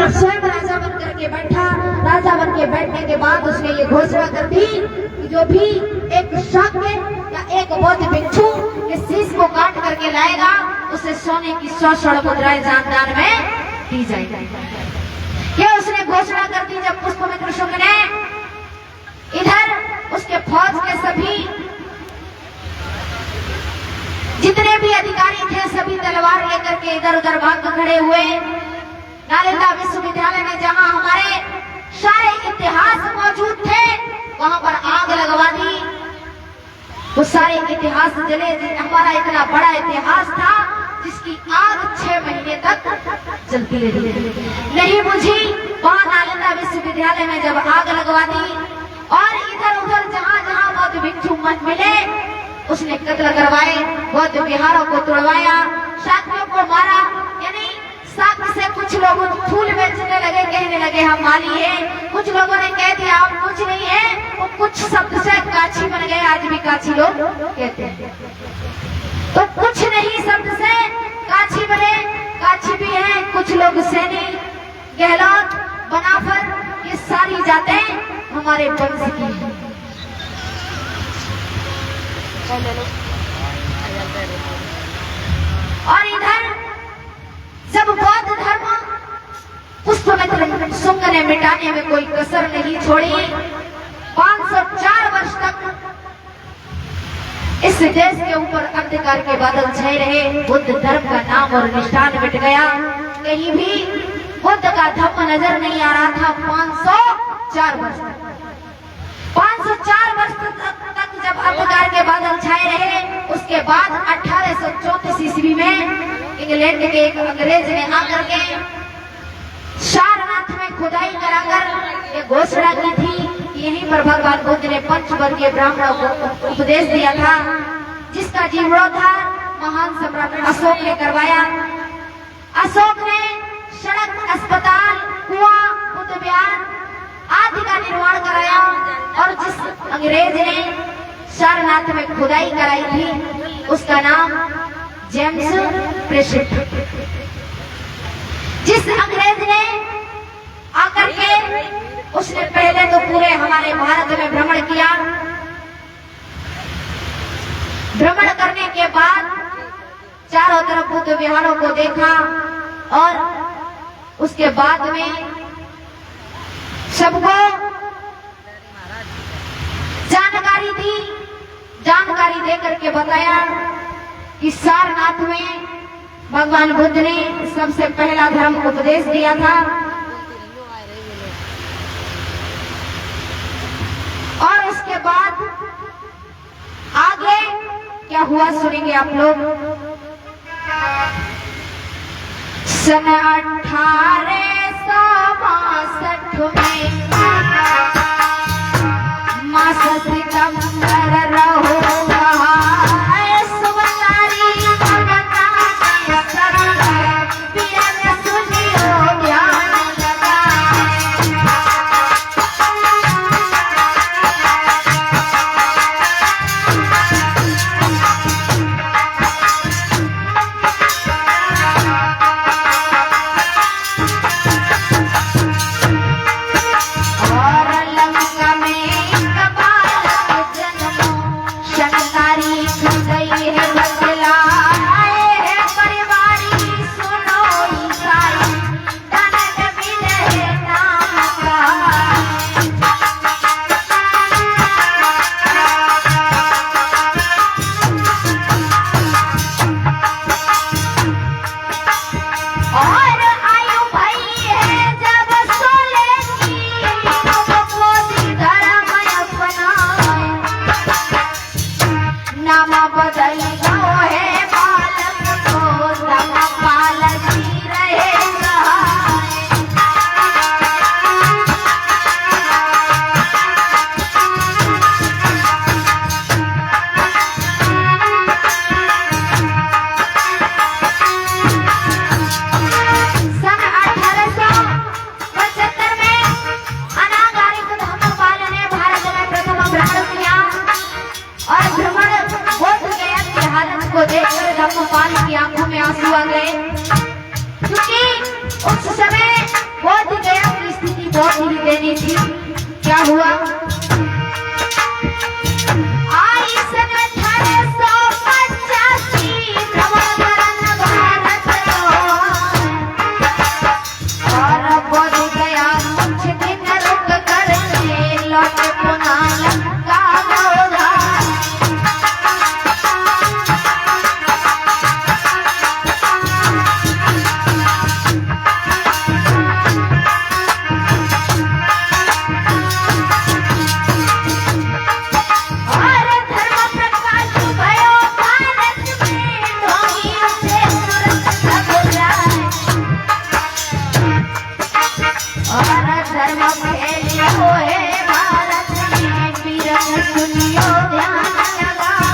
पर स्वयं राजा बन करके बैठा। राजा बन के बैठने के बाद उसने ये घोषणा कर दी कि जो भी एक शाक्य या एक बौद्ध भिक्षु इस शीश को काट करके लाएगा उसे सोने की 100 मुद्राएं दान में दी जाएगी। ये उसने घोषणा कर दी। जब पुष्पमित्र शुंग ने इधर उसके फौज के सभी जितने भी अधिकारी थे सभी तलवार लेकर के इधर उधर भाग खड़े हुए। नालंदा विश्वविद्यालय में जहां हमारे सारे इतिहास मौजूद थे वहां पर आग लगवा दी। वो सारे इतिहास जले। हमारा इतना बड़ा इतिहास था जिसकी आग 6 महीने तक चलती रही, नहीं बुझी। वहां नालंदा विश्वविद्यालय में जब आग लगवा दी और इधर उधर जहां जहां बौद्ध भिक्षु मन मिले उसने कत्ल करवाए, बौद्ध विहारों को तोड़वाया, शाक्यों को मारा। यानी शाक्य से कुछ लोग फूल बेचने लगे, कहने लगे हम माली हैं। कुछ लोगों ने कह दिया हम कुछ नहीं है, वो कुछ शब्द से काछी बन गए। आज भी काछी लोग कहते हैं। तो कुछ नहीं शब्द से काछी बने, काछी भी है। कुछ लोग सैनी, गहलोत, बनाफर, ये सारी जातें हमारे वंश की हैं। और इधर जब बौद्ध धर्म पुष्पमित्र शुंग ने मिटाने में कोई कसर नहीं छोड़ी, 504 वर्ष तक इस देश के ऊपर अंधकार के बादल छाए रहे। बुद्ध धर्म का नाम और निशान मिट गया। कहीं भी बुद्ध का धम्म नजर नहीं आ रहा था। 504 वर्ष तक 504 वर्ष तक जब अंधकार के बादल छाए रहे, उसके बाद 1834 ईस्वी में इंग्लैंड के एक अंग्रेज ने आकर के सारनाथ में खुदाई कराकर ये घोषणा की थी कि यहीं पर भगवान बुद्ध ने पंचवर्गीय ब्राह्मणों को उपदेश दिया था, जिसका जीर्णोद्धार महान सम्राट अशोक ने करवाया। अशोक ने सड़क, अस्पताल, कुआं, बुद्ध विहार आदि का निर्माण कराया। और जिस अंग्रेज ने सारनाथ में खुदाई कराई थी उसका नाम जेम्स प्रेषित। जिस अंग्रेज ने आकर के उसने पहले तो पूरे हमारे भारत में भ्रमण किया। भ्रमण करने के बाद चारों तरफ बुद्ध विहारों को देखा और उसके बाद में सबको जानकारी दी। जानकारी देकर के बताया कि सारनाथ में भगवान बुद्ध ने सबसे पहला धर्म उपदेश दिया था। और उसके बाद आगे क्या हुआ सुनेंगे आप लोग। सन 1862 में मास सितंबर रहो और धर्म फैलियो है भारत में, वीरन सुनियो ध्यान लगाए।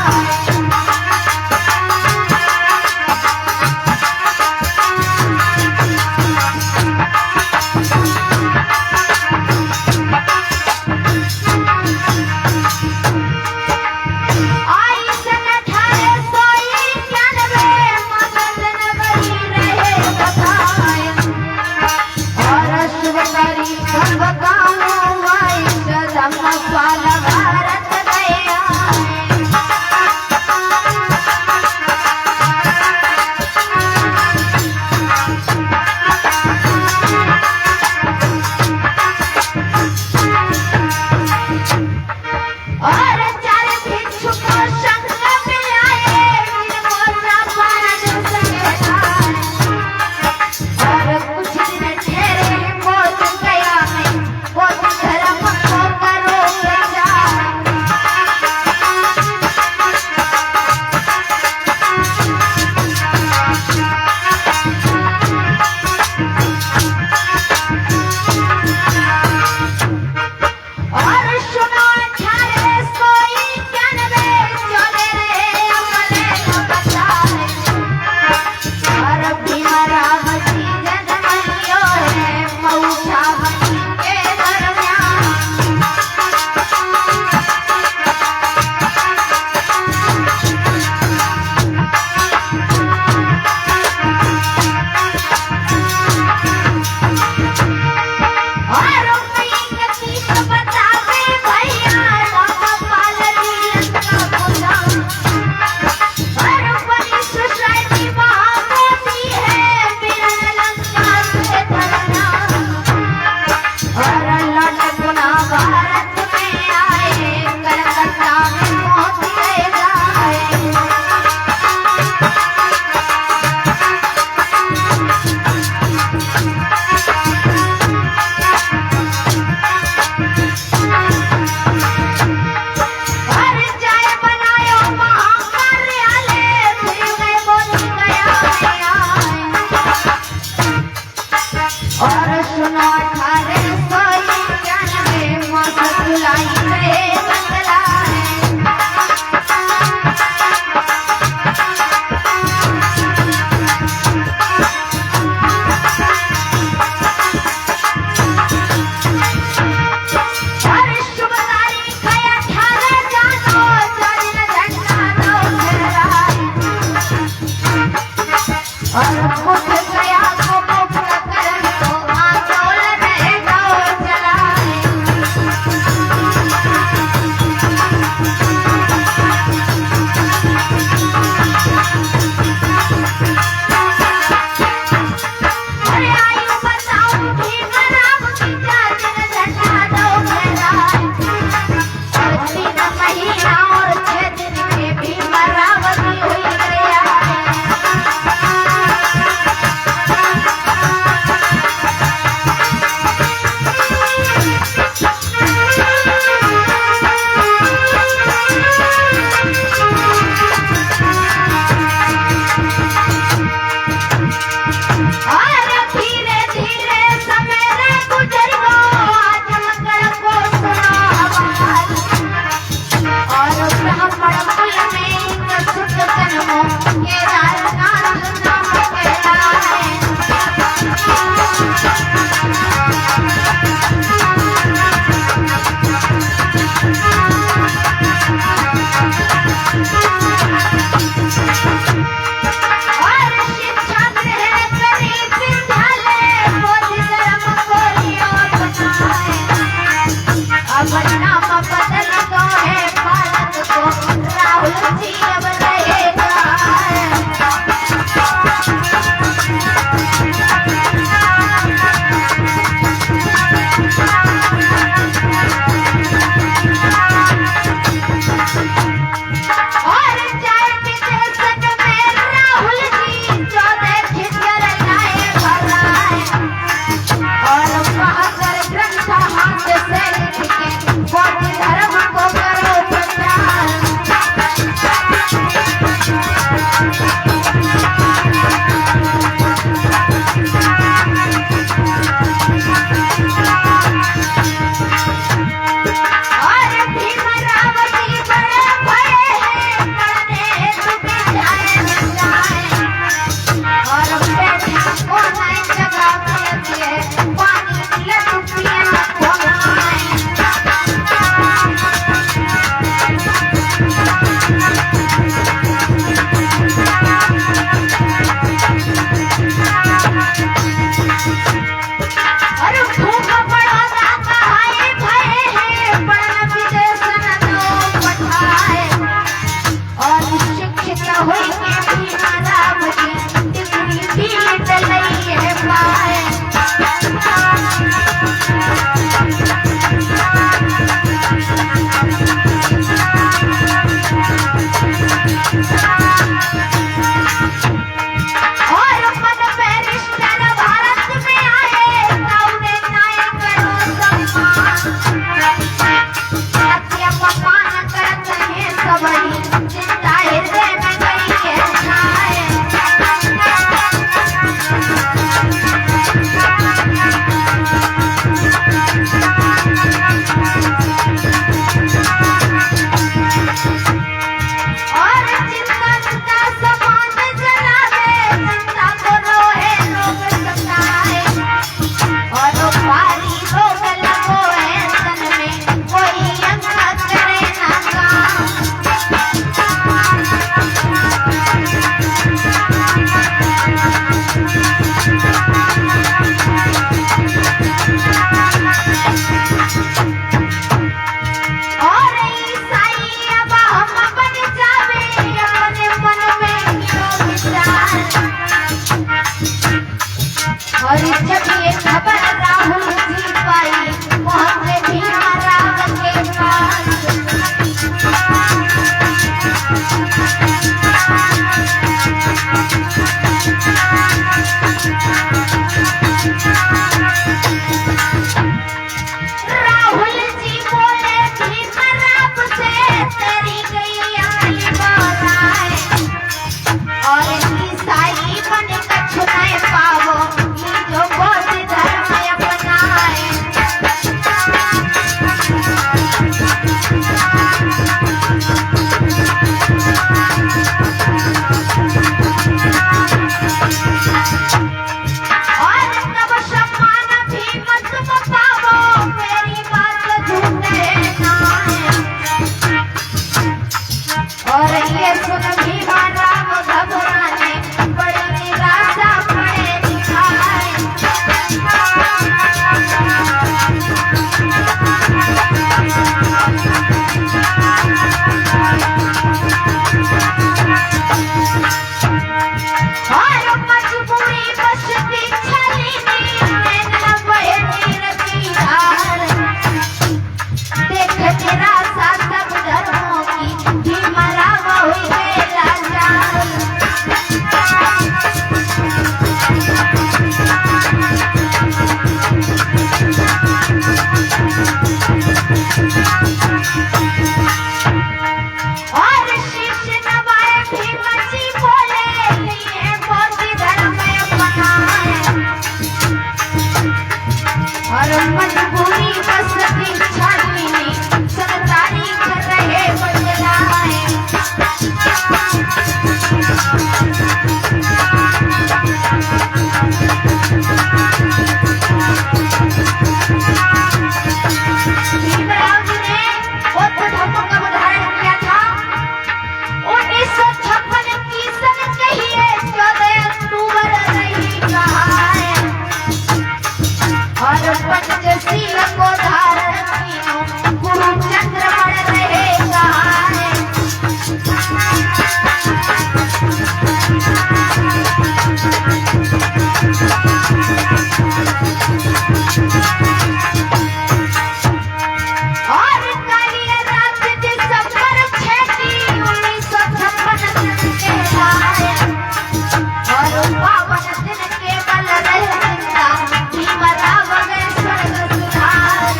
और मजबूरी बस इच्छा मिली सब तारीख रहे बदलाए। भीमराव जी ने बौद्ध धर्म का उदाहरण किया था 1956 की सन कहिए 14 अक्टूबर नहीं कहा है और पंचशील को धारण कियो गुरु चंद्रमण रहे कहा है। और काली रात दिसंबर 6 की 1956 के आए और पावन दिन के बल रहे जिंदा भीमराव गए स्वर्ग सुधार।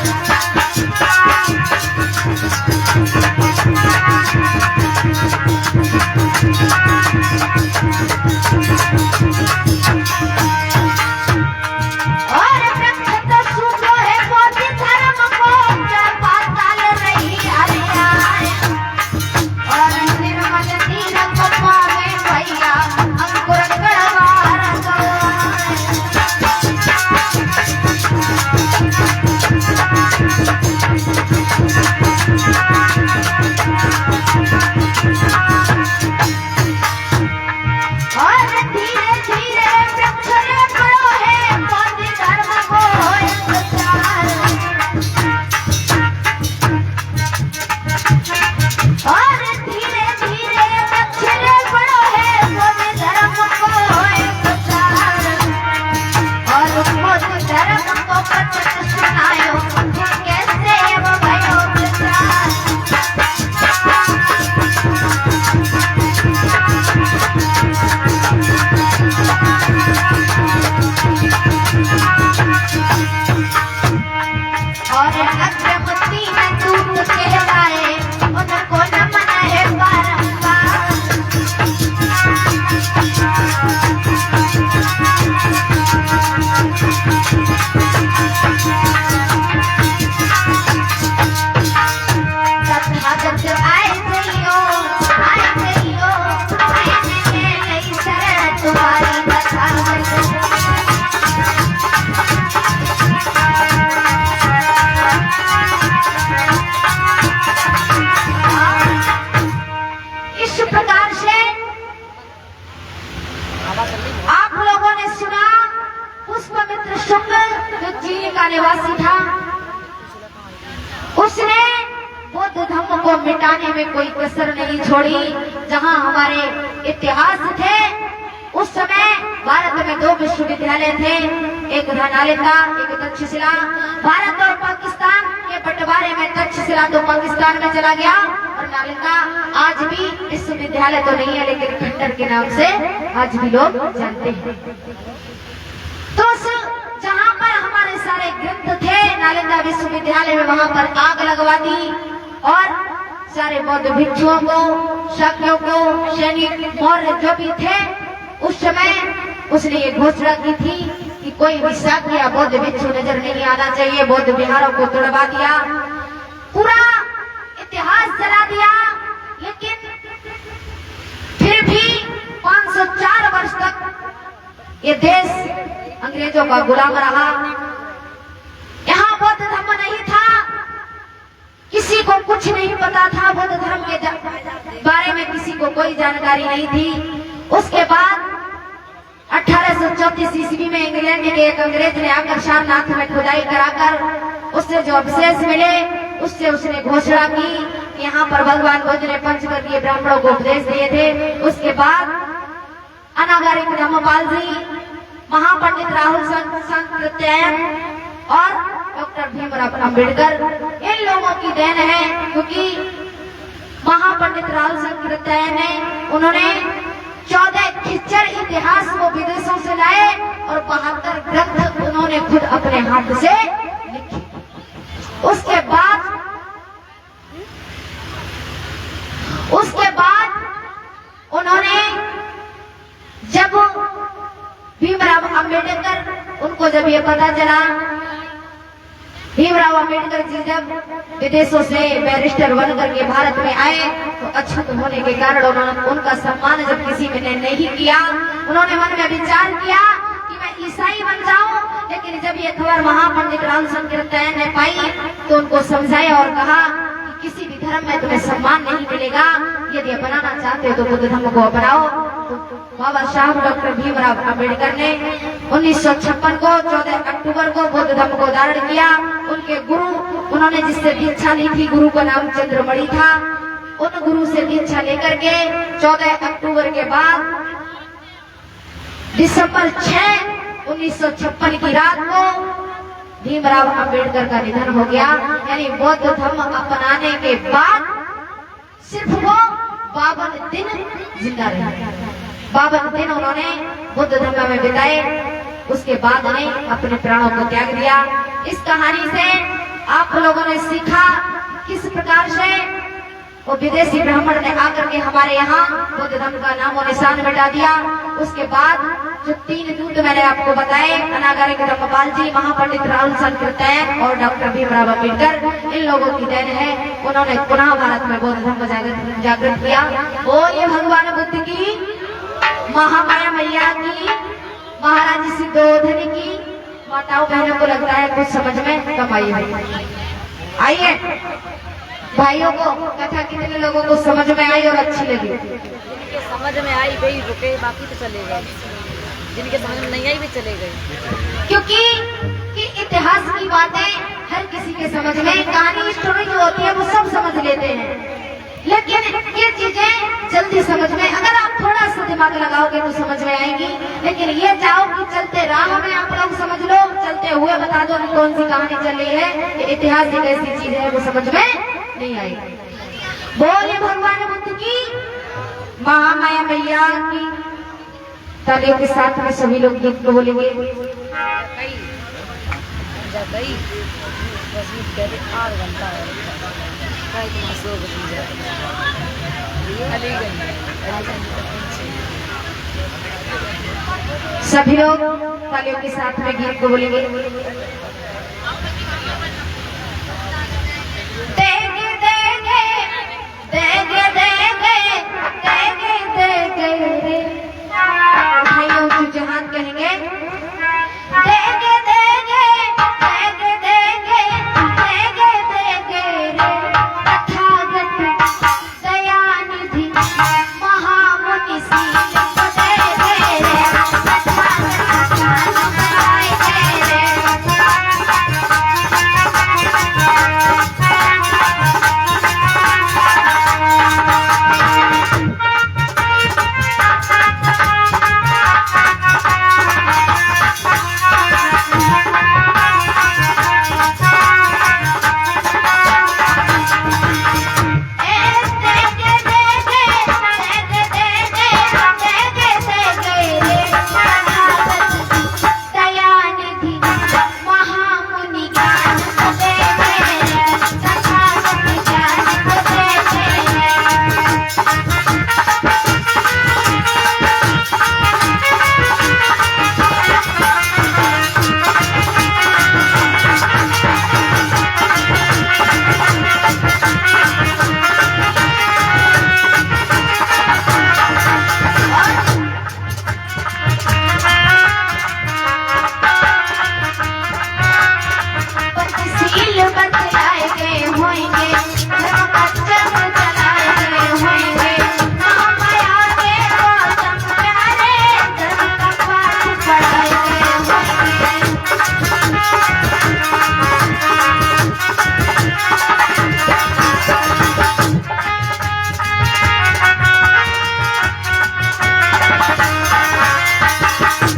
और प्रख्यात सूखो है बौद्ध धर्म को जय पाताल रही हरियाय और निर्मल तीर को पावे भैया अंकुर गढ़वार और धीरे धीरे वृक्ष रे बड़ो है बौद्ध धर्म को इंतजार। और धीरे धीरे वृक्ष रे बड़ो है बौद्ध धर्म को इंतजार और बौद्ध धर्म को प्रचलित सुनायो कैसे वो भयो विचार। और अग्रमती में दूत कहलाए उनको नमन है बारंबार। तथागत आए जइयो आने के लई शरण तुम्हारी तथागत। इस प्रकार से आप लोगों ने सुना पुष्पमित्र शुक्ल जो चिली का निवासी था उसने बौद्ध धर्म को मिटाने में कोई कसर नहीं छोड़ी। जहां हमारे इतिहास थे उस समय भारत में 2 विश्वविद्यालय थे, एक था नालंदा एक तक्षशिला। भारत और पाकिस्तान के बंटवारे में तक्षशिला तो पाकिस्तान में चला गया और नालंदा आज भी विश्वविद्यालय तो नहीं है लेकिन खंडर के नाम से आज भी लोग जानते हैं। तो जहां पर हमारे सारे ग्रंथ थे नालंदा विश्वविद्यालय में वहां पर आग लगवा दी और सारे बौद्ध भिक्षुओं को शाक्यों को सैनिक मौर्य जो भी थे उस समय उसने ये घोषणा की थी कि कोई भी शाक्य या बौद्ध भिक्षु नजर नहीं आना चाहिए। बौद्ध विहारों को तोड़वा दिया, पूरा इतिहास जला दिया। लेकिन फिर भी 504 वर्ष तक ये देश अंग्रेजों का गुलाम रहा। यहाँ बौद्ध धर्म नहीं था, किसी को कुछ नहीं पता था, बौद्ध धर्म के बारे में किसी को कोई जानकारी नहीं थी। उसके बाद 1834 ईस्वी में इंग्लैंड के एक अंग्रेज ने आकर सारनाथ में खुदाई कराकर उससे जो अवशेष मिले उससे उसने घोषणा की कि यहाँ पर भगवान बुद्ध ने पंचवर्गीय ब्राह्मणों को उपदेश दिए थे। उसके बाद अनागरिक धर्मपाल जी, महापंडित राहुल संकृत्यायन और डॉक्टर भीमराव अंबेडकर, इन लोगों की देन है। क्योंकि महापंडित राहुल संकृत्यायन ने उन्होंने 14 खिच्चर इतिहास को विदेशों से लाए और 72 ग्रंथ उन्होंने खुद अपने हाथ से लिखे। उसके बाद उन्होंने जब भीमराव अंबेडकर उनको जब ये पता चला भीमराव अंबेडकर जी जब विदेशों से बैरिस्टर बन करके भारत में आए तो अछूत होने के कारण उन्होंने उनका सम्मान जब किसी ने नहीं किया, उन्होंने मन में विचार किया कि मैं ईसाई बन जाऊं। लेकिन जब ये खबर महापंडित रामशंकर तैन ने पाई तो उनको समझाया और कहा कि किसी भी धर्म में तुम्हें सम्मान नहीं मिलेगा, यदि अपनाना चाहते हो तो बुद्ध धर्म को अपनाओ। तो बाबा साहब डॉक्टर भीमराव अंबेडकर ने 1956 को 14 अक्टूबर को बुद्ध धर्म को धारण किया। उनके गुरु, उन्होंने जिससे दीक्षा ली थी, गुरु का नाम चंद्रमणि था, उन गुरु से दीक्षा लेकर के 14 अक्टूबर के बाद दिसंबर 6, 1956 की रात को भीमराव अंबेडकर का निधन हो गया। यानी बौद्ध धर्म अपनाने के बाद सिर्फ वो 52 दिन जिंदा रहे। 52 दिन उन्होंने बुद्ध धर्म में बिताए, उसके बाद उन्हें अपने प्राणों को त्याग दिया। इस कहानी से आप लोगों ने सीखा किस प्रकार से वो विदेशी ब्राह्मण ने आकर के हमारे यहाँ बुद्ध धर्म का नाम और निशान मिटा दिया। उसके बाद जो 3 दूत मैंने आपको बताए, अनागारिक धर्मपाल जी, महापंडित रामशंकर तैन और डॉक्टर भीमराव अंबेडकर, इन लोगों की देन है। उन्होंने पुनः भारत में बौद्ध धर्म जागृत किया। बोलिए भगवान बुद्ध की, महामाया मैया की, महाराज सिद्धोधन की। माताओं बहनों को लगता है कुछ समझ में कम आई है। आइए भाइयों को कथा कितने लोगों को समझ में आई और अच्छी लगी? जिनके समझ में आई वही रुके, बाकी तो चले गए। जिनके समझ में नहीं आई भी चले गए। क्योंकि इतिहास की बातें हर किसी के समझ में, कहानी स्टोरी जो होती है वो सब समझ लेते हैं, लेकिन ये चीजें जल्दी समझ में, अगर आप थोड़ा सा दिमाग लगाओगे तो समझ में आएंगी। लेकिन ये चाहो कि चलते राह में आप लोग समझ लो, चलते हुए बता दो कि कौन सी कहानी चल रही है, इतिहास एक ऐसी चीज है वो समझ में नहीं आएगी। बोले भगवान बुद्ध की, महामाया मैया की। तालियों के साथ में सभी लोग गीत को बोलेंगे। सभी लोग तालियों के साथ में गीत को बोलेंगे। देंगे देंगे देंगे देंगे देंगे देंगे, भाइयों ऊंचे हाथ कहेंगे। देंगे देंगे देंगे देंगे देंगे देंगे रे, तथागत दयानिधि महामुनि शील को देंगे रे, तथागत ज्ञान पाएंगे रे।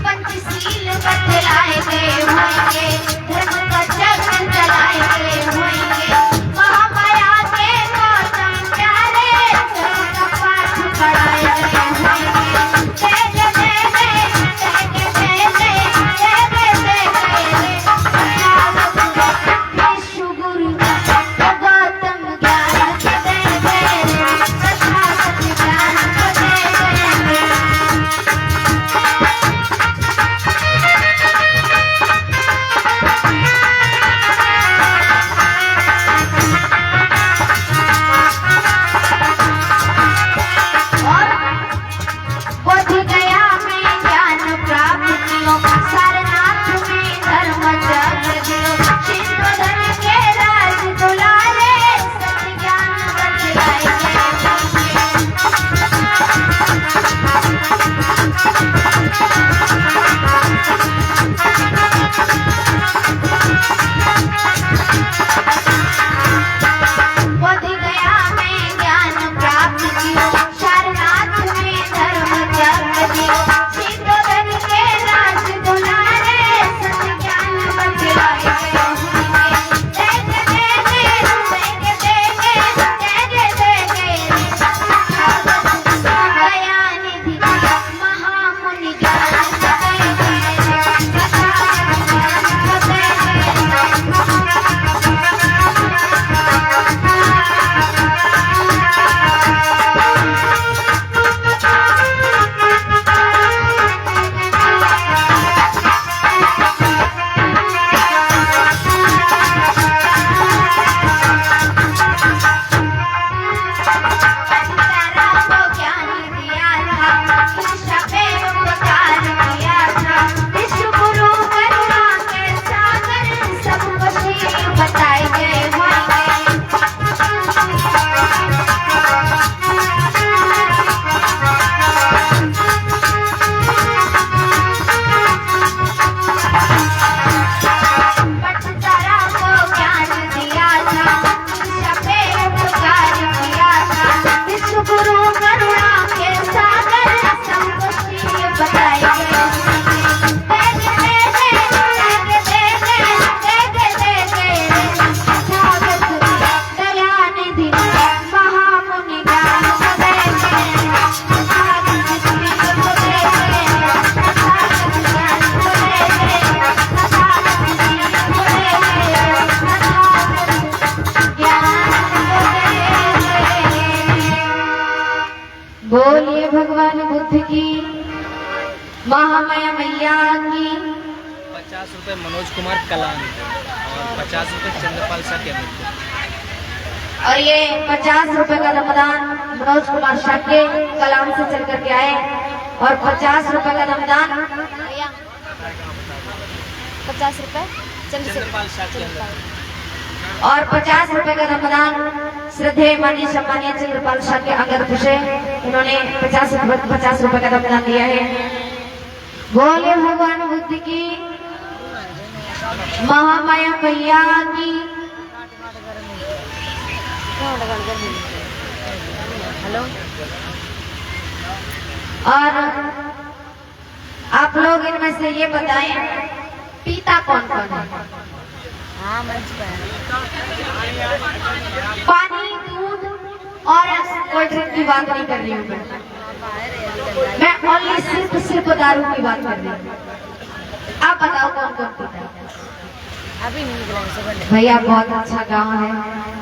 पंचशील बतलाए गए होंगे, धर्म का चक्र चलाए गए होंगे। बुद्ध की, महामाया मैया की। 50 रुपये मनोज कुमार कलान और 50 रुपये चंद्रपाल शाह के मिलते। और ये 50 रुपए का दान मनोज कुमार शाह के कलाम से चल करके आए। और 50 रुपए का दान 50 रुपए चंद्रपाल शाह के अंदर। और 50 रुपए का दान श्रद्धेय माननीय सम्मानीय चंद्रपाल शाह के अंगद खुशे, इन्होंने 50 रुपए का दान दिया है। बोले भगवान बुद्ध की, महामाया मैया की। हेलो, और आप लोग इनमें से ये बताएं पीता कौन कौन है? हाँ मंच पे पानी, दूध और कोल्ड ड्रिंक की बात नहीं कर रही हूँ मैं ओनली सिर्फ दारू की बात कर रही हूँ। आप बताओ कौन कौन पीता है? अभी नहीं निकला सुबह। भैया बहुत अच्छा गांव है,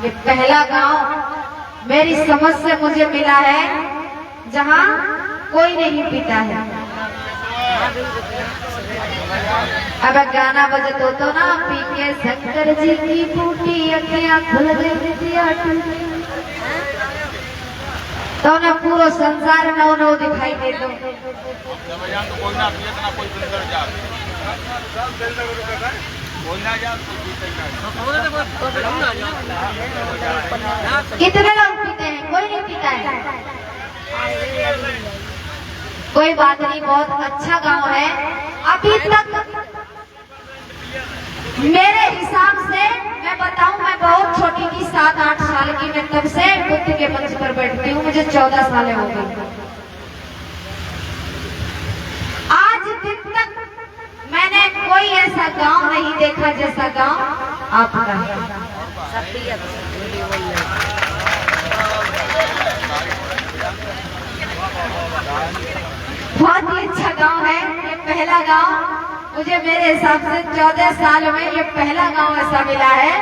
ये पहला गांव मेरी समझ से मुझे मिला है जहां कोई नहीं पीता है। अब गाना बजत हो तो ना, पी के शंकर जी की बूटी अखियां खुल गई तो ना पूरा संसार नौ नौ दिखाई दे दो। कितने लोग पीते हैं? कोई नहीं पीता है। कोई बात नहीं, बहुत अच्छा गांव है। अभी तक मेरे हिसाब से मैं बताऊं, मैं बहुत छोटी थी, 7-8 साल की, मैं तब से बुद्ध के मंच पर बैठती हूँ, मुझे 14 साल हो गई। आज दिन तक मैंने कोई ऐसा गांव नहीं देखा जैसा गांव आपका। बहुत ही अच्छा गांव है ये, पहला गांव मुझे मेरे हिसाब से 14 साल में ये पहला गांव ऐसा मिला है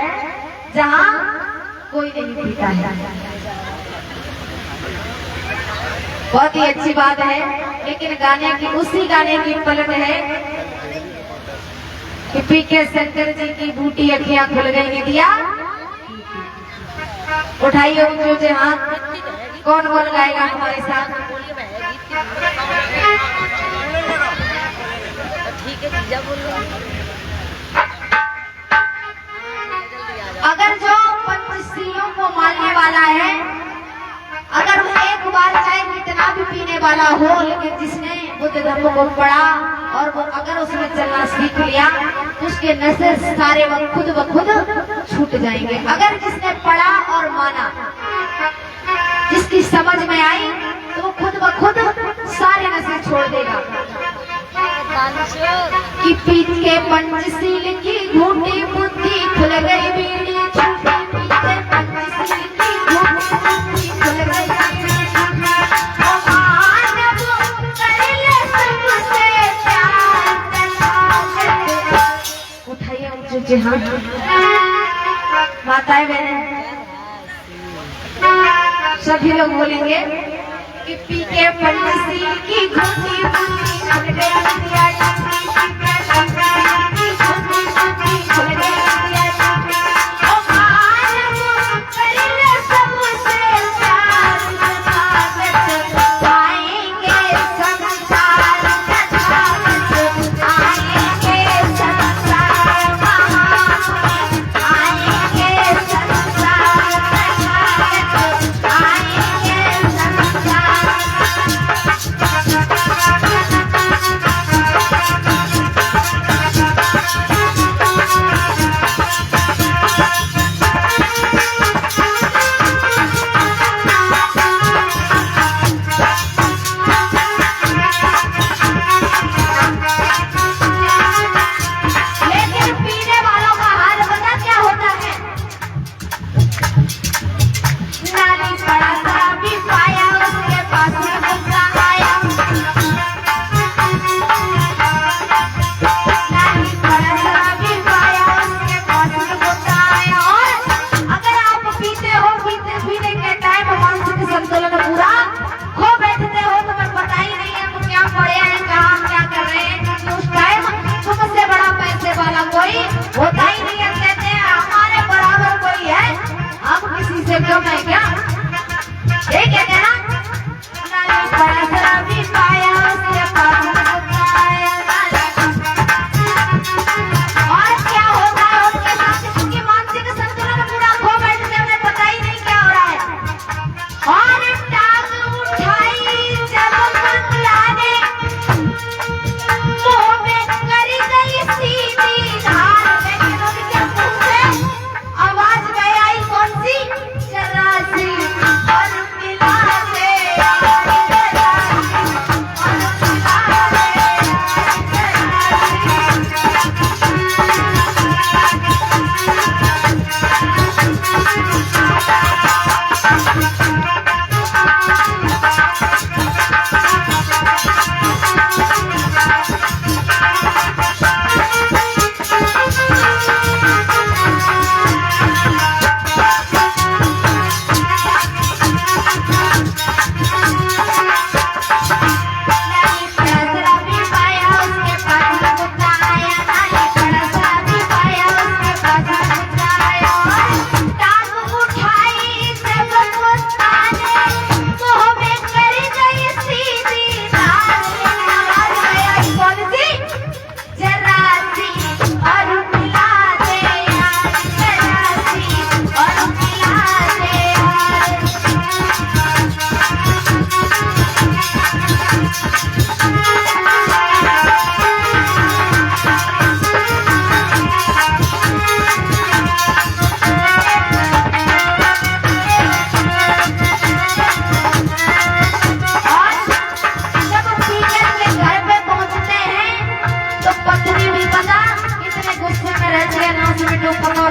जहां कोई नहीं पीता है। बहुत ही अच्छी बात है, लेकिन गाने की, उसी गाने की पलट है कि पी के शंकर जी की बूटी अखियां खुल गई दिया। उठाइए ऊंचे हाथ, कौन कौन गाएगा हमारे साथ? ठीक है, जीजा बोल रहे हैं। अगर जो पंचशीलों को मानने वाला है, अगर वो एक बार चाहे कितना भी पीने वाला हो, लेकिन जिसने बुद्ध धर्म को पढ़ा और वो अगर उसने चलना सीख लिया तो उसके नशे सारे खुद ब खुद छूट जाएंगे। अगर जिसने पढ़ा और माना, जिसकी समझ में आई, तो वो खुद ब खुद सारे नशे छोड़ देगा। कि पीत के पंचशील की घूटी बुद्धि खुल गई बीड़ी छूटी, पीत के पंचशील की घूटी बुद्धि खुल गई बीड़ी छूटी। ओ मानव कर ले सबसे प्यार, उठाइए ऊंचे हाथ, माताएं बहनें सभी लोग बोलेंगे कि पी के पंचशील की घूटी बुद्धि खुल गई दिया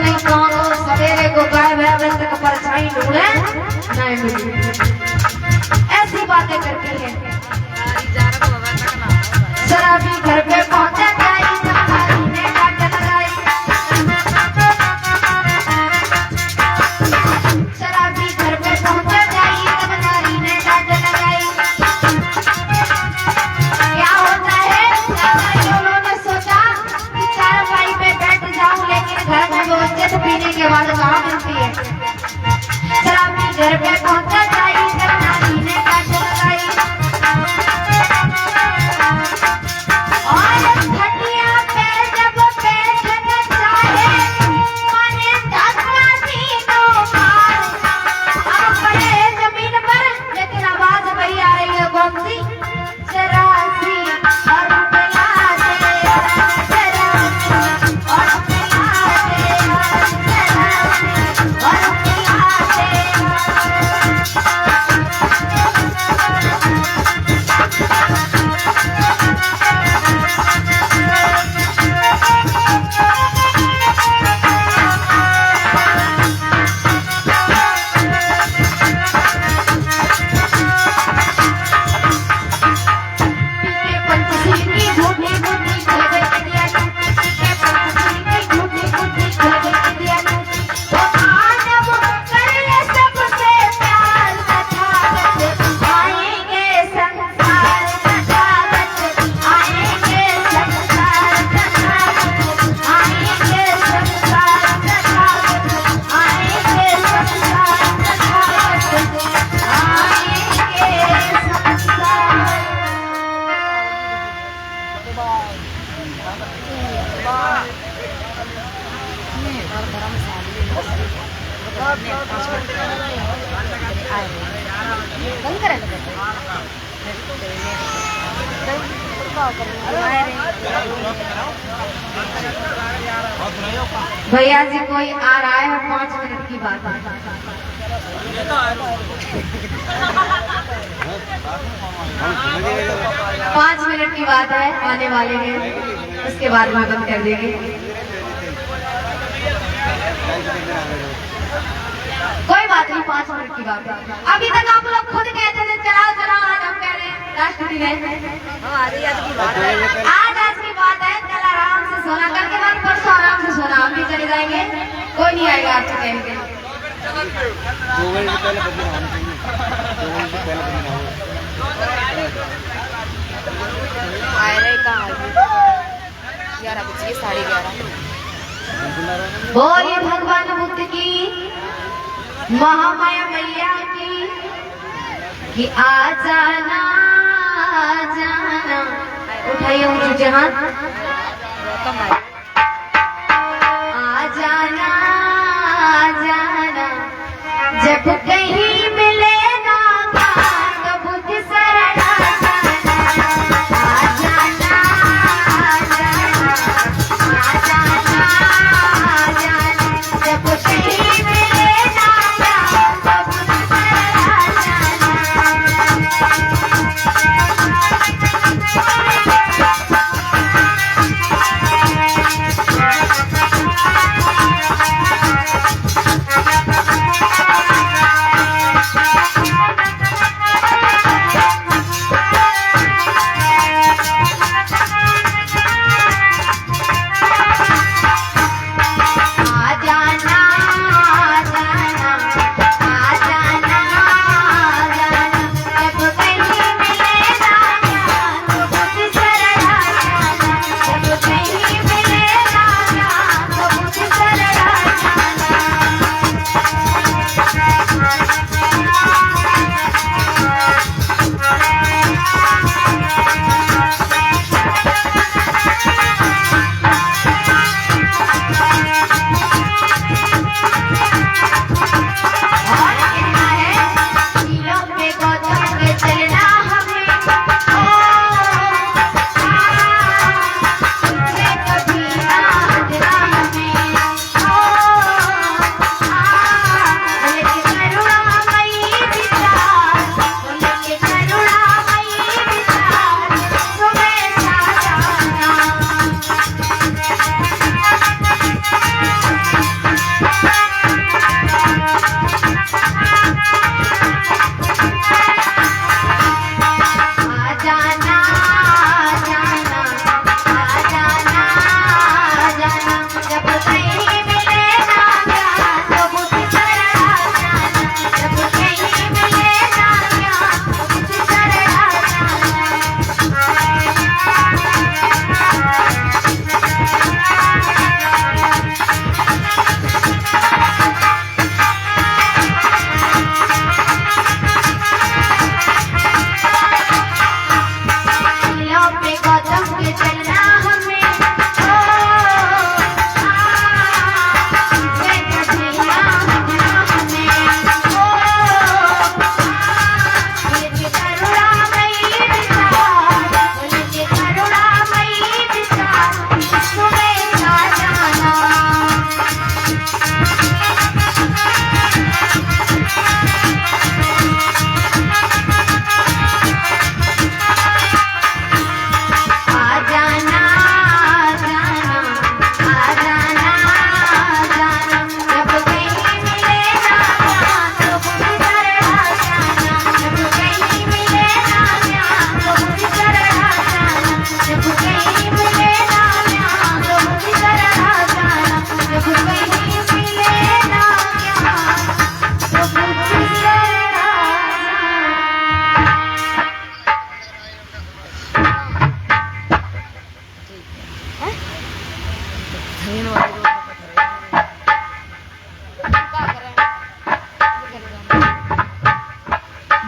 नहीं कहो सवेरे को गाय बजे तक परछाई ढूंढे नहीं मिली, ऐसी बातें करती है। शराबी घर पे पहुंचा जाई नारी ने डांट लगाई, शराबी घर पे पहुंचा जाई तब नारी ने डांट लगाई। क्या होता है उन्होंने सोचा कि चारपाई पे बैठ जाऊं, लेकिन घर में व्यवस्थित पीने के बाद कहाँ मिलती है। शराबी घर पे पहुंचा जाई तब नारी ने डांट लगाई, और खटिया पे जब बैठना चाहे माने धक्का तीनों मार। अब पड़े जमीन पर लेकिन आवाज वही आ रही है कौन सी, शराबी और रुपया दे, शराबी और रुपया दे, शराबी और रुपया दे। भैया जी कोई आ रहा है, 5 मिनट की बात है। 5 मिनट की बात है, आने वाले हैं, उसके बाद में बंद कर देंगे। कोई बात नहीं, 5 मिनट की बात है। अभी तक आप लोग खुद कहते थे चलाओ चलाओ, आज हम कह रहे हैं लास्ट दिन है। आज की बात है, कल आराम से सोना, कल के बाद परसों आराम से सोना, हम भी चले जाएंगे, कोई नहीं आएगा आपके टाइम के। 2 घंटे पहले बदलना होना चाहिए, 2 घंटे पहले बदलना होगा। आए रहे कहाँ 11 बजे 11:30। बोलिए भगवान बुद्ध की, महामाया मैया की, कि आ जाना उठाइए ऊंचे हाथ, आ जाना जब कहीं मिले ना तो बुद्ध शरण आ जाना जब कहीं मिले ना तो बुद्ध शरण आ जाना।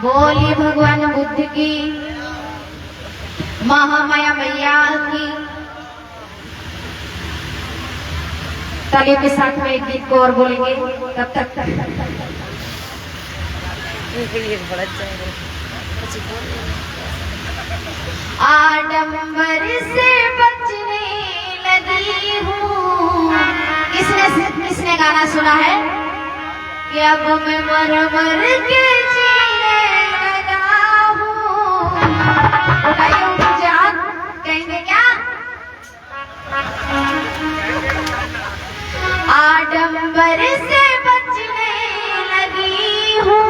बोली भगवान बुद्ध की, महामाया मैया की। तालियों के साथ में एक गीत को और बोलेंगे तब तक। ये बड़ा अच्छा है। आडंबर से बचने लगी हूँ। किसने गाना सुना है कि अब मैं मर मर के जीने लगा हूँ। उठाइए ऊंचे हाथ, कहेंगे क्या? आडंबर से बचने लगी हूँ,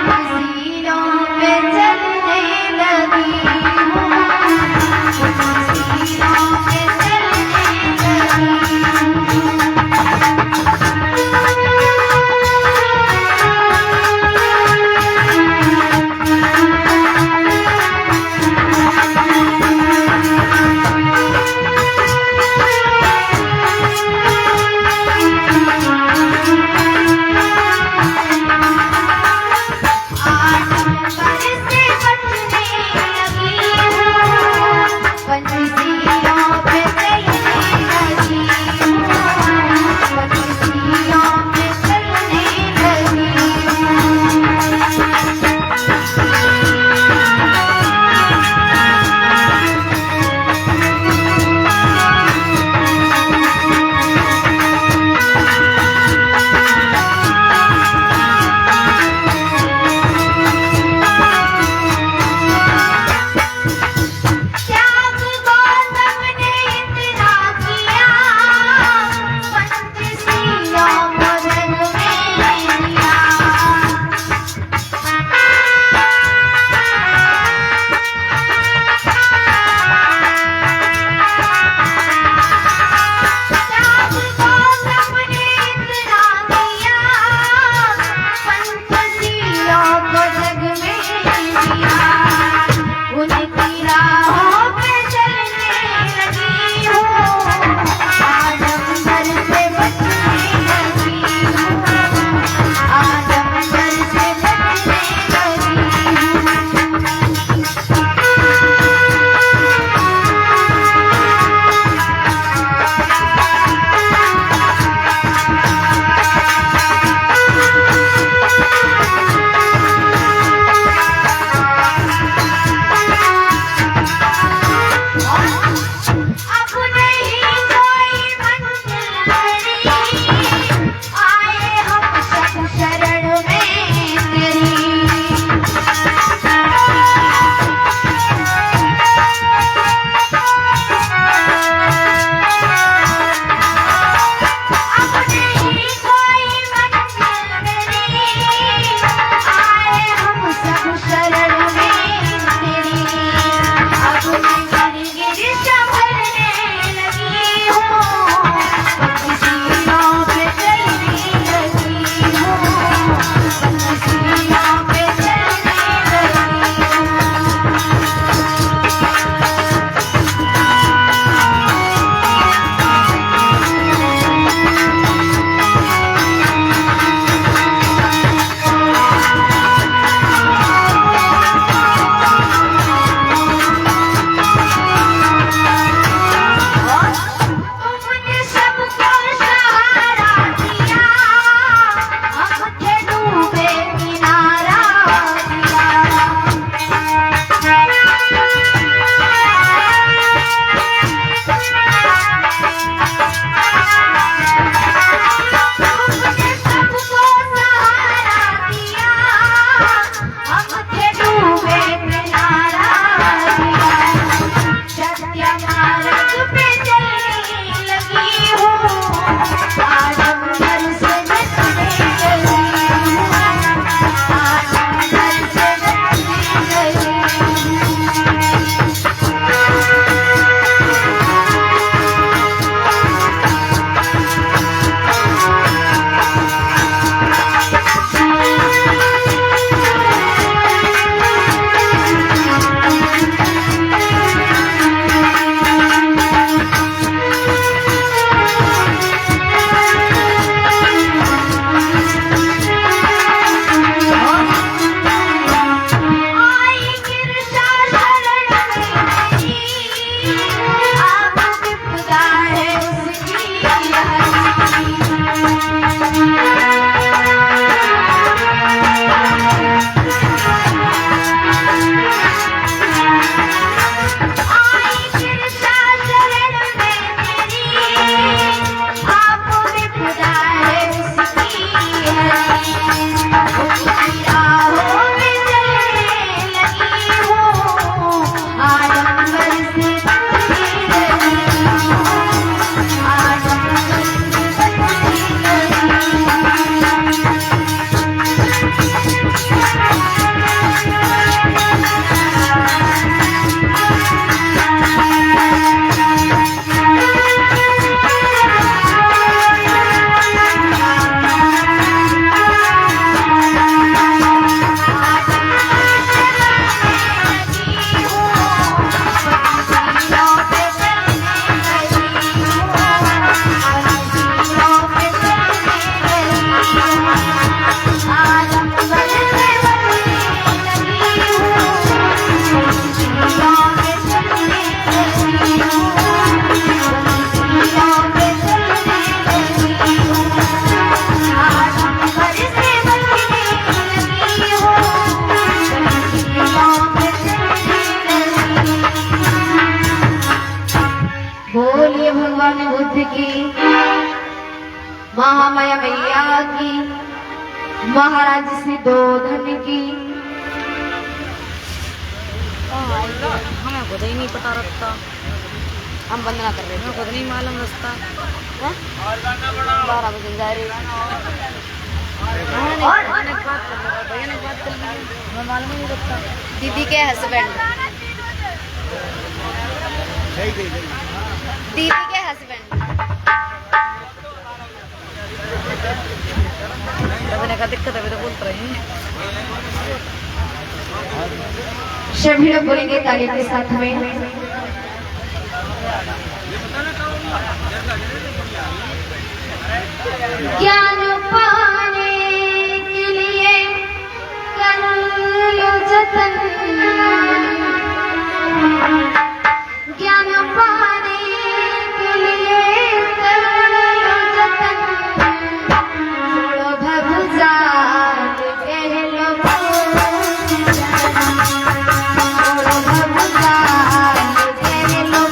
मंजिलों पे चलने लगी हूँ, मंजिलों पे चलने लगी हूँ। महामाया मैया की, महाराज सिद्धोधन की। हमें खुद ही नहीं पता रास्ता, हम वंदना कर रहे हमें खुद नहीं मालूम रास्ता। 12 बजे जा रहे। भैया ने बात कर ली, हमें मालूम ही नहीं रास्ता। दीदी के हस्बैंड, दीदी के हस्बैंड। कहने का दिक्कत है, तो बोल रहे हैं। सभी लोग बोलेंगे ताली के साथ में। ज्ञान पाने के लिए कर लो जतन, ज्ञान पाने के लिए कर लो जतन, छोड़ो भवजाल कह लो छोड़ो भवजाल कह लो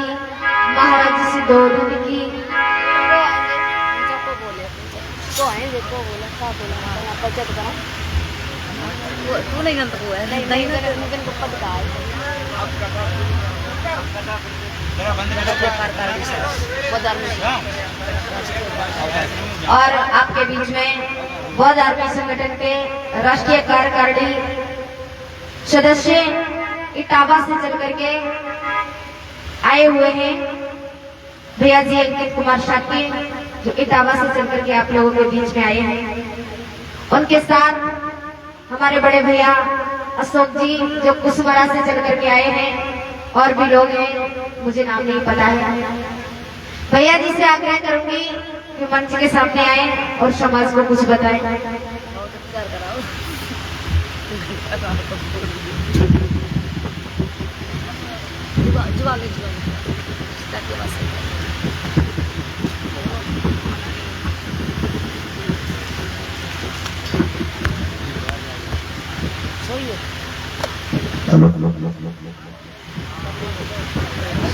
की, महाराज सिद्धोधन की। को बोले को आएंगे को बोला क्या बोला बचत करा तू नहीं गंत हुआ है नहीं नहीं को पद का और आपके बीच में बौद्ध आर्मी संगठन के राष्ट्रीय कार्यकारिणी सदस्य इटावा से चल करके आए हुए हैं भैया जी अंकित कुमार शाक्य, जो इटावा से चल करके आप लोगों के बीच में आए हैं। उनके साथ हमारे बड़े भैया अशोक जी जो कुसमरा से चल करके आए हैं, और भी लोग हैं मुझे नाम नहीं पता है। भैया जी से आग्रह करूंगी कि मंच के सामने आए और समाज को कुछ बताएं।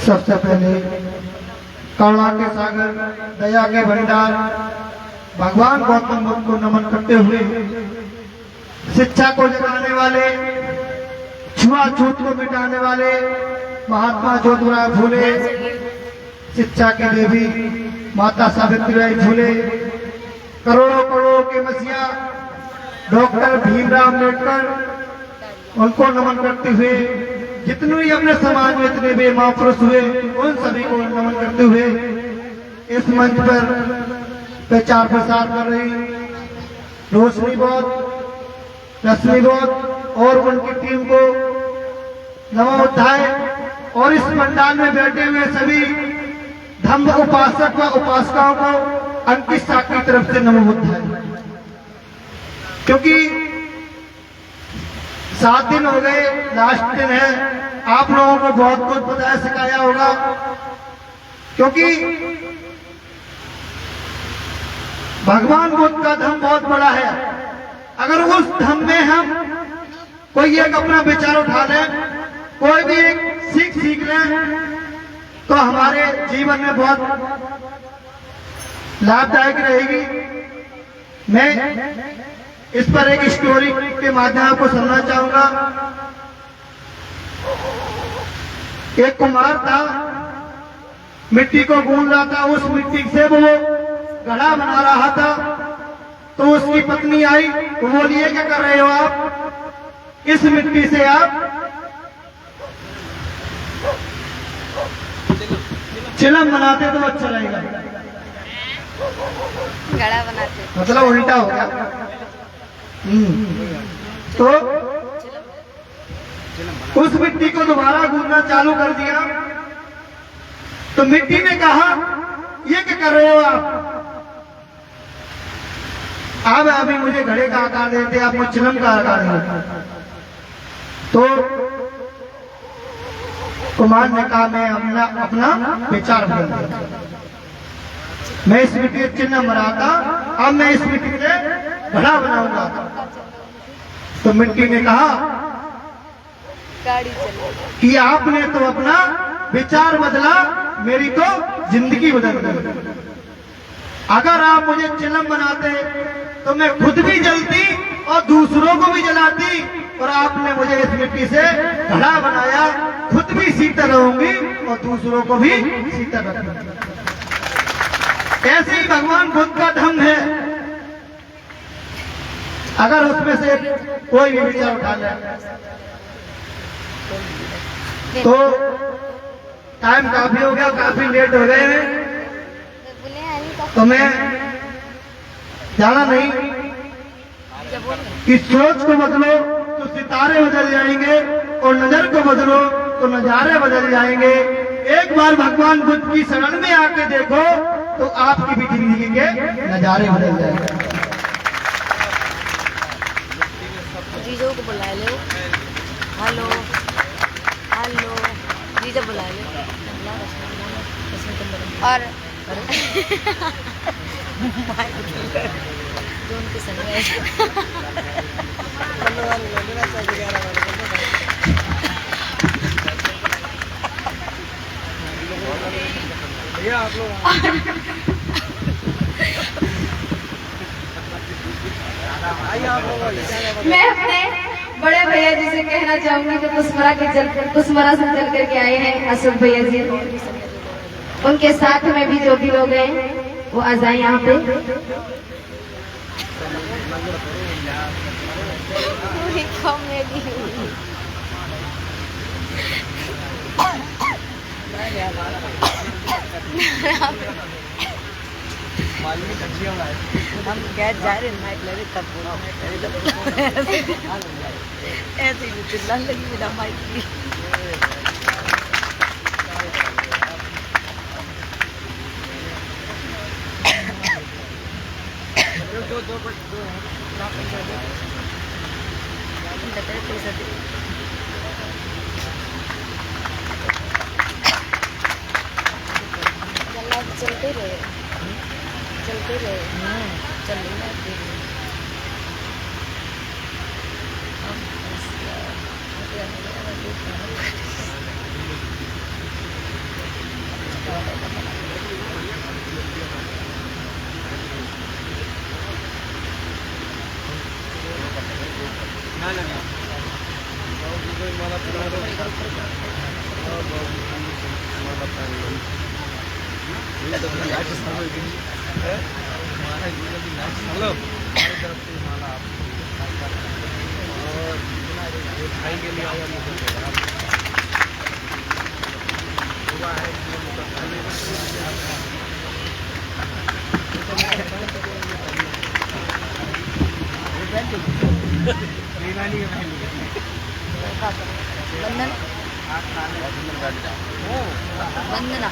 सबसे पहले करुणा के सागर, दया के भंडार भगवान गौतम बुद्ध को नमन करते हुए, शिक्षा को जगाने वाले, छुआछूत को मिटाने वाले महात्मा ज्योतिराव फूले, शिक्षा की देवी माता सावित्रीबाई फूले, करोड़ों करोड़ों के मसीहा डॉक्टर भीमराव अम्बेडकर, उनको नमन करते हुए, जितने भी अपने समाज में इतने भी महापुरुष हुए उन सभी को नमन करते हुए इस मंच पर प्रचार प्रसार कर रही रोशनी बौद्ध, रश्मि बौद्ध और उनकी टीम को नमोद्धाय, और इस पंडाल में बैठे हुए सभी धम्म उपासक व उपासिकाओं को अंकित शाक्य की तरफ से नमोद्धाय। क्योंकि 7 दिन हो गए, लास्ट दिन है, आप लोगों को बहुत कुछ बताया सिखाया होगा। क्योंकि भगवान बुद्ध का धम्म बहुत बड़ा है। अगर उस धम्म में हम कोई एक अपना विचार उठा लें, कोई भी एक सीख लें, तो हमारे जीवन में बहुत लाभदायक रहेगी। मैं इस पर एक स्टोरी के माध्यम आपको सुनना चाहूंगा। एक कुम्हार था, मिट्टी को गूंद रहा था, उस मिट्टी से वो घड़ा बना रहा था। तो उसकी पत्नी आई, तो बोली ये क्या कर रहे हो आप? इस मिट्टी से आप चिलम बनाते तो अच्छा रहेगा। घड़ा बनाते मतलब उल्टा हो गया। तो उस मिट्टी को दोबारा गूंदना चालू कर दिया। तो मिट्टी ने कहा ये क्या कर रहे हो आप? अब अभी मुझे घड़े का आकार देते, आपको चिलम का आकार देते। तो कुमार ने कहा मैं अपना विचार बदल दिया, मैं इस मिट्टी से चिन्ह बनाता, अब मैं इस मिट्टी से घड़ा बनाऊंगा। तो मिट्टी ने कहा कि आपने तो अपना विचार बदला, मेरी तो जिंदगी बदल दी। अगर आप मुझे चिलम बनाते तो मैं खुद भी जलती और दूसरों को भी जलाती, और आपने मुझे इस मिट्टी से घड़ा बनाया, खुद भी शीतल रहूंगी और दूसरों को भी शीतल रखूंगी। ऐसे ही भगवान बुद्ध का धम्म है। अगर उसमें से कोई भी विचार उठा ले तो टाइम काफी हो गया, काफी लेट हो गए हैं, तो मैं जाना नहीं। कि सोच को बदलो तो सितारे बदल जाएंगे, और नजर को बदलो तो नजारे बदल जाएंगे। एक बार भगवान बुद्ध की शरण में आके देखो तो आपकी भी जिंदगी के नजारे बदल जाएंगे। जीजो को बुला लो। हेलो हेलो जीजो बुला लो। और जो उनके संग है भैया आप लोग आइए, आप लोग मैं अपने बड़े भैया जी से कहना चाहूंगी जो कुसमरा से चल करके आए हैं, अशोक भैया जी, उनके साथ में भी जो भी लोग हैं वो आ जाए यहाँ पे। पूरी कॉमेडी हम क्या जा रहे हैं माइक ले रहे तब ऐसे ही चिल्लाने लगी बिना माइक की। चलते रहे चल हेलो के लिए आया वंदना वंदना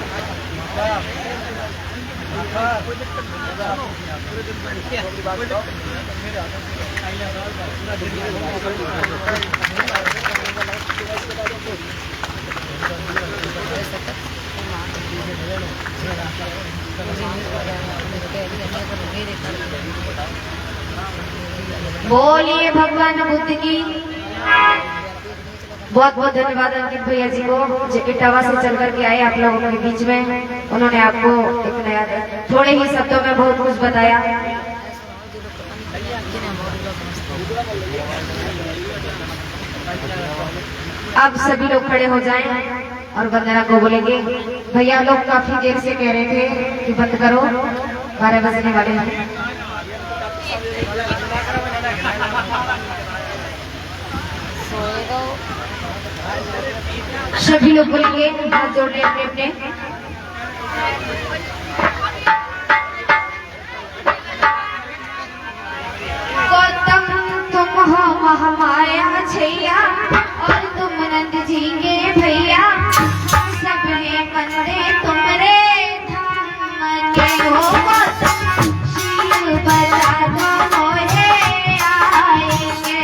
बोलिए भगवान बुद्ध की। बहुत बहुत धन्यवाद अंकित भैया जी को जो इटावा से चल करके आए आप लोगों के बीच में। उन्होंने आपको एक नया थोड़े ही शब्दों में बहुत कुछ बताया। अब सभी लोग खड़े हो जाएं और वंदना को बोलेंगे। भैया लोग काफी देर से कह रहे थे कि बंद करो, 12 बजने वाले हैं। सभी लोग बोलेंगे, हाथ जोड़े अपने अपने। गौतम तुम हो महामाया छैया और तुम नंद जी के भैया, सबने बंदे तुमरे धाम के हो। गौतम शिव बता दो मोहे आएंगे।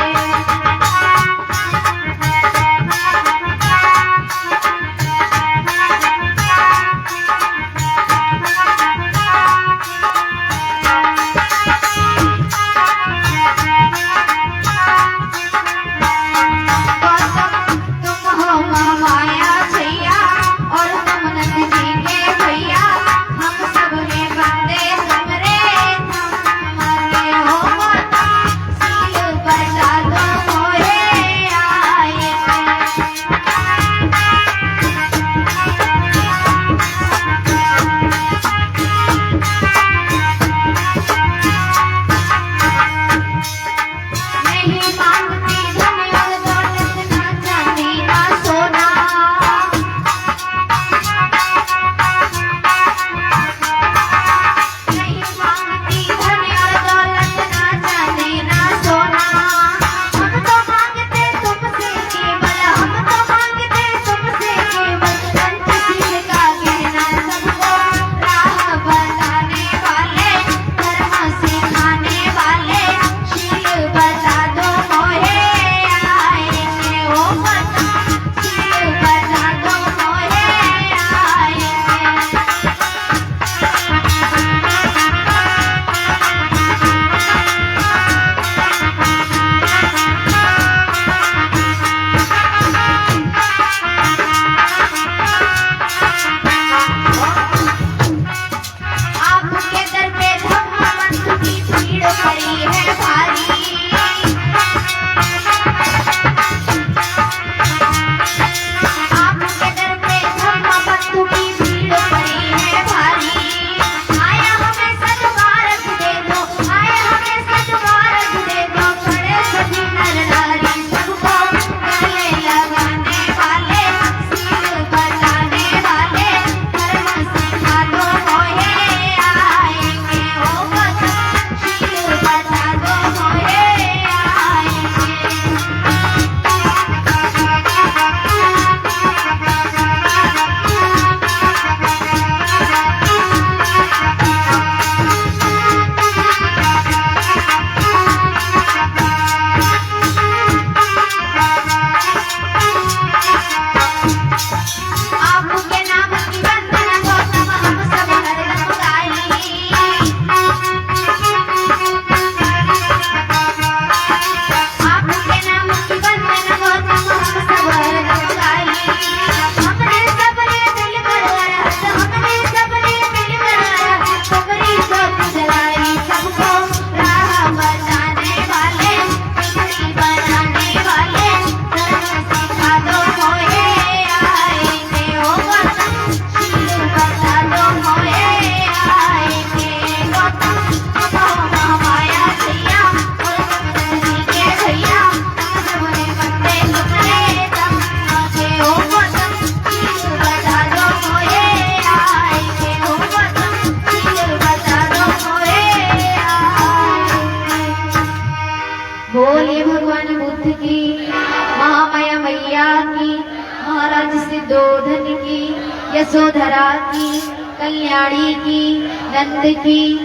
मैया की, महाराज सिद्धोधन की, यशोधरा की, कल्याणी की, नंद की,